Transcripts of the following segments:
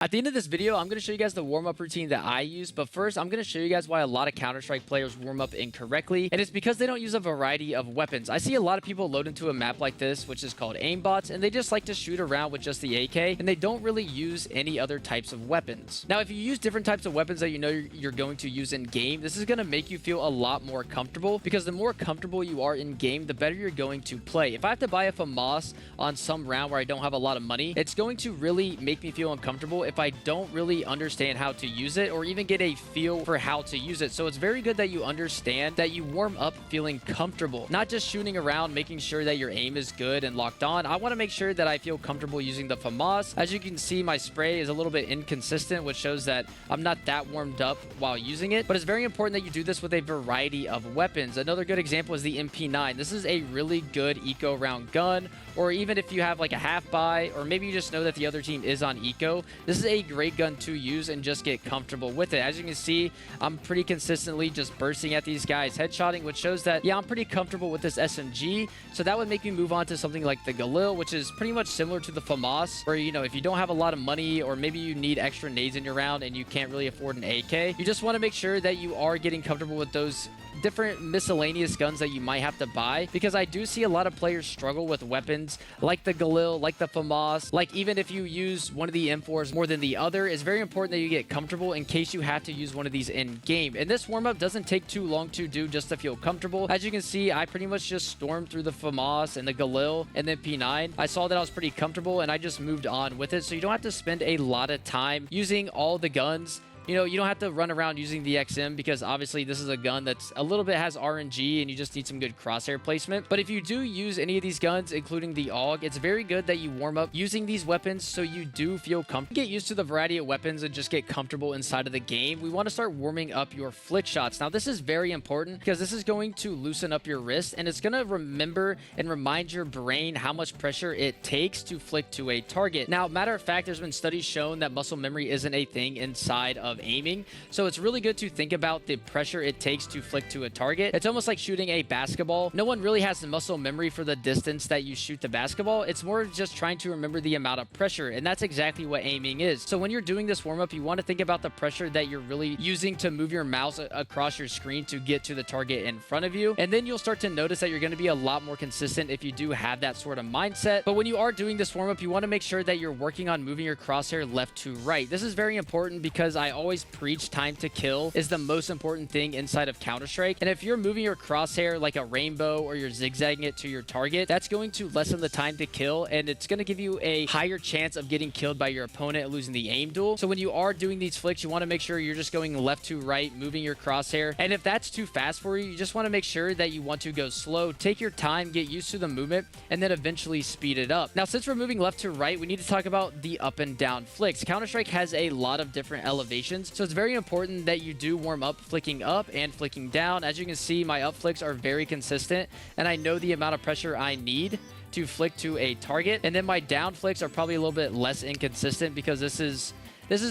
At the end of this video, I'm going to show you guys the warm-up routine that I use, but first, I'm going to show you guys why a lot of Counter-Strike players warm up incorrectly, and it's because they don't use a variety of weapons. I see a lot of people load into a map like this, which is called aimbots, and they just like to shoot around with just the AK, and they don't really use any other types of weapons. Now, if you use different types of weapons that you know you're going to use in-game, this is going to make you feel a lot more comfortable, because the more comfortable you are in-game, the better you're going to play. If I have to buy a FAMAS on some round where I don't have a lot of money, it's going to really make me feel uncomfortable if I don't really understand how to use it or even get a feel for how to use it. So it's very good that you understand that you warm up feeling comfortable, not just shooting around, making sure that your aim is good and locked on. I want to make sure that I feel comfortable using the FAMAS. As you can see, my spray is a little bit inconsistent, which shows that I'm not that warmed up while using it, but it's very important that you do this with a variety of weapons. Another good example is the MP9. This is a really good eco round gun, or even if you have like a half buy, or maybe you just know that the other team is on eco, this is a great gun to use and just get comfortable with it. As you can see, I'm pretty consistently just bursting at these guys, headshotting, which shows that, yeah, I'm pretty comfortable with this SMG. So that would make me move on to something like the Galil, which is pretty much similar to the FAMAS, where, you know, if you don't have a lot of money, or maybe you need extra nades in your round and you can't really afford an AK, you just want to make sure that you are getting comfortable with those different miscellaneous guns that you might have to buy, because I do see a lot of players struggle with weapons like the Galil, like the FAMAS, like even if you use one of the M4s more than the other, it's very important that you get comfortable in case you have to use one of these in game. And this warm-up doesn't take too long to do just to feel comfortable. As you can see, I pretty much just stormed through the FAMAS and the Galil and then P9. I saw that I was pretty comfortable and I just moved on with it, so you don't have to spend a lot of time using all the guns. You know, you don't have to run around using the XM, because obviously this is a gun that's a little bit has RNG and you just need some good crosshair placement. But if you do use any of these guns, including the AUG, it's very good that you warm up using these weapons so you do feel comfortable. Get used to the variety of weapons and just get comfortable inside of the game. We want to start warming up your flick shots. Now, this is very important because this is going to loosen up your wrist, and it's going to remember and remind your brain how much pressure it takes to flick to a target. Now, matter of fact, there's been studies shown that muscle memory isn't a thing inside of aiming, so it's really good to think about the pressure it takes to flick to a target. It's almost like shooting a basketball. No one really has the muscle memory for the distance that you shoot the basketball. It's more just trying to remember the amount of pressure, and that's exactly what aiming is. So when you're doing this warm-up, you want to think about the pressure that you're really using to move your mouse across your screen to get to the target in front of you, and then you'll start to notice that you're going to be a lot more consistent if you do have that sort of mindset. But when you are doing this warm-up, you want to make sure that you're working on moving your crosshair left to right. This is very important because I always preach time to kill is the most important thing inside of Counter-Strike. And if you're moving your crosshair like a rainbow or you're zigzagging it to your target, that's going to lessen the time to kill, and it's going to give you a higher chance of getting killed by your opponent and losing the aim duel. So when you are doing these flicks, you want to make sure you're just going left to right, moving your crosshair. And if that's too fast for you, you just want to make sure that you want to go slow, take your time, get used to the movement, and then eventually speed it up. Now, since we're moving left to right, we need to talk about the up and down flicks. Counter-Strike has a lot of different elevations, so it's very important that you do warm up flicking up and flicking down. As you can see, my up flicks are very consistent, and I know the amount of pressure I need to flick to a target. And then my down flicks are probably a little bit less inconsistent because this is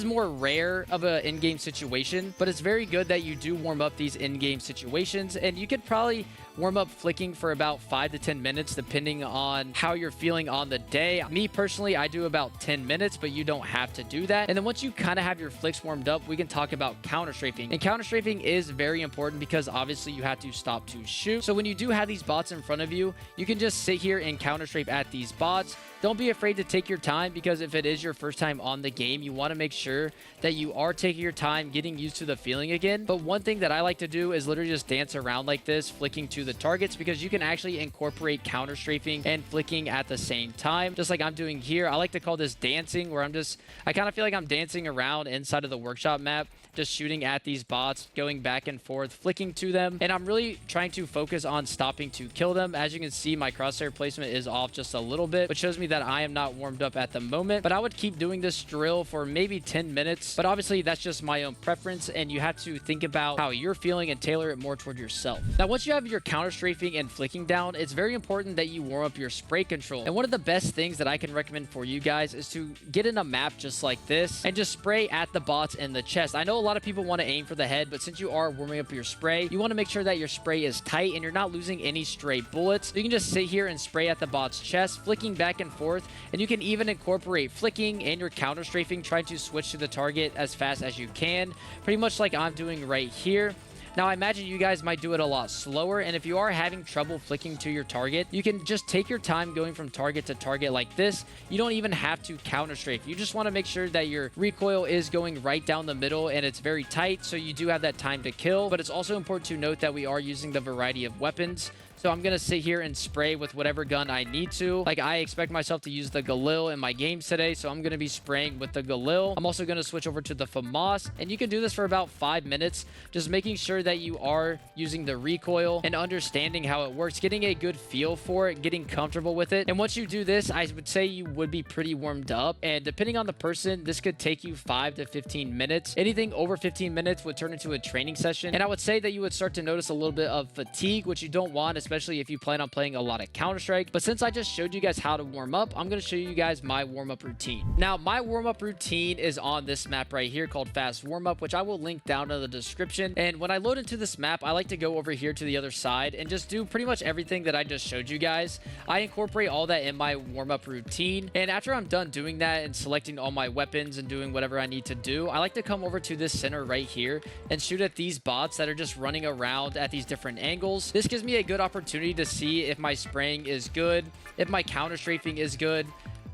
more rare of an in-game situation, but it's very good that you do warm up these in-game situations, and you could probably warm up flicking for about 5 to 10 minutes depending on how you're feeling on the day. Me personally, I do about 10 minutes, but you don't have to do that. And then once you kind of have your flicks warmed up, we can talk about counterstrafing. And counterstrafing is very important because obviously you have to stop to shoot. So when you do have these bots in front of you, you can just sit here and counterstrafe at these bots. Don't be afraid to take your time, because if it is your first time on the game, you want to make sure that you are taking your time, getting used to the feeling again. But one thing that I like to do is literally just dance around like this, flicking to the targets, because you can actually incorporate counter-strafing and flicking at the same time, just like I'm doing here. I like to call this dancing, where I kind of feel like I'm dancing around inside of the workshop map, just shooting at these bots, going back and forth, flicking to them, and I'm really trying to focus on stopping to kill them. As you can see, my crosshair placement is off just a little bit, which shows me that I am not warmed up at the moment. But I would keep doing this drill for maybe 10 minutes, but obviously that's just my own preference, and you have to think about how you're feeling and tailor it more toward yourself. Now, once you have your counter-strafing and flicking down, it's very important that you warm up your spray control. And one of the best things that I can recommend for you guys is to get in a map just like this and just spray at the bots in the chest. I know a lot of people want to aim for the head, but since you are warming up your spray, you want to make sure that your spray is tight and you're not losing any stray bullets. So you can just sit here and spray at the bot's chest, flicking back and forth. And you can even incorporate flicking and your counter-strafing, trying to switch to the target as fast as you can, pretty much like I'm doing right here. Now, I imagine you guys might do it a lot slower, and if you are having trouble flicking to your target, you can just take your time going from target to target like this. You don't even have to counter strafe. You just want to make sure that your recoil is going right down the middle and it's very tight, so you do have that time to kill. But it's also important to note that we are using the variety of weapons. So I'm going to sit here and spray with whatever gun I need to. Like, I expect myself to use the Galil in my games today, so I'm going to be spraying with the Galil. I'm also going to switch over to the FAMAS, and you can do this for about 5 minutes, just making sure that you are using the recoil and understanding how it works, getting a good feel for it, getting comfortable with it. And once you do this, I would say you would be pretty warmed up, and depending on the person, this could take you 5 to 15 minutes. Anything over 15 minutes would turn into a training session, and I would say that you would start to notice a little bit of fatigue, which you don't want, especially if you plan on playing a lot of Counter-Strike. But since I just showed you guys how to warm up, I'm going to show you guys my warm-up routine. Now, my warm-up routine is on this map right here called Fast Warm-Up, which I will link down in the description. And when I load into this map, I like to go over here to the other side and just do pretty much everything that I just showed you guys. I incorporate all that in my warm-up routine. And after I'm done doing that and selecting all my weapons and doing whatever I need to do, I like to come over to this center right here and shoot at these bots that are just running around at these different angles. This gives me a good opportunity to see if my spraying is good, if my counter strafing is good,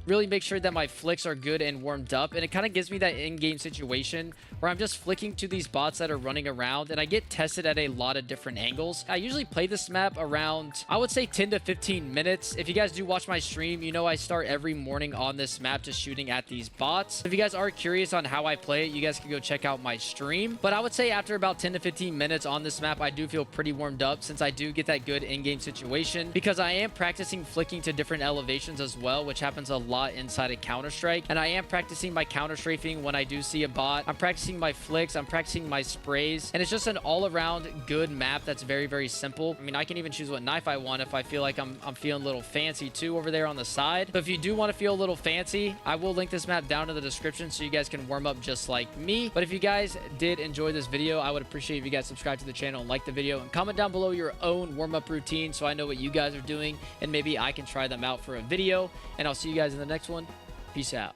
really make sure that my flicks are good and warmed up. And it kind of gives me that in-game situation where I'm just flicking to these bots that are running around and I get tested at a lot of different angles. I usually play this map around, I would say 10 to 15 minutes. If you guys do watch my stream, you know I start every morning on this map just shooting at these bots. If you guys are curious on how I play it, you guys can go check out my stream. But I would say after about 10 to 15 minutes on this map, I do feel pretty warmed up since I do get that good in-game situation, because I am practicing flicking to different elevations as well, which happens a lot inside of Counter-Strike. And I am practicing my counter strafing when I do see a bot. I'm practicing my flicks, I'm practicing my sprays, and it's just an all-around good map that's very, very simple. I mean, I can even choose what knife I want if I feel like I'm feeling a little fancy too over there on the side. So if you do want to feel a little fancy, I will link this map down in the description so you guys can warm up just like me. But if you guys did enjoy this video, I would appreciate if you guys subscribe to the channel and like the video and comment down below your own warm-up routine so I know what you guys are doing and maybe I can try them out for a video. And I'll see you guys in the next one. Peace out.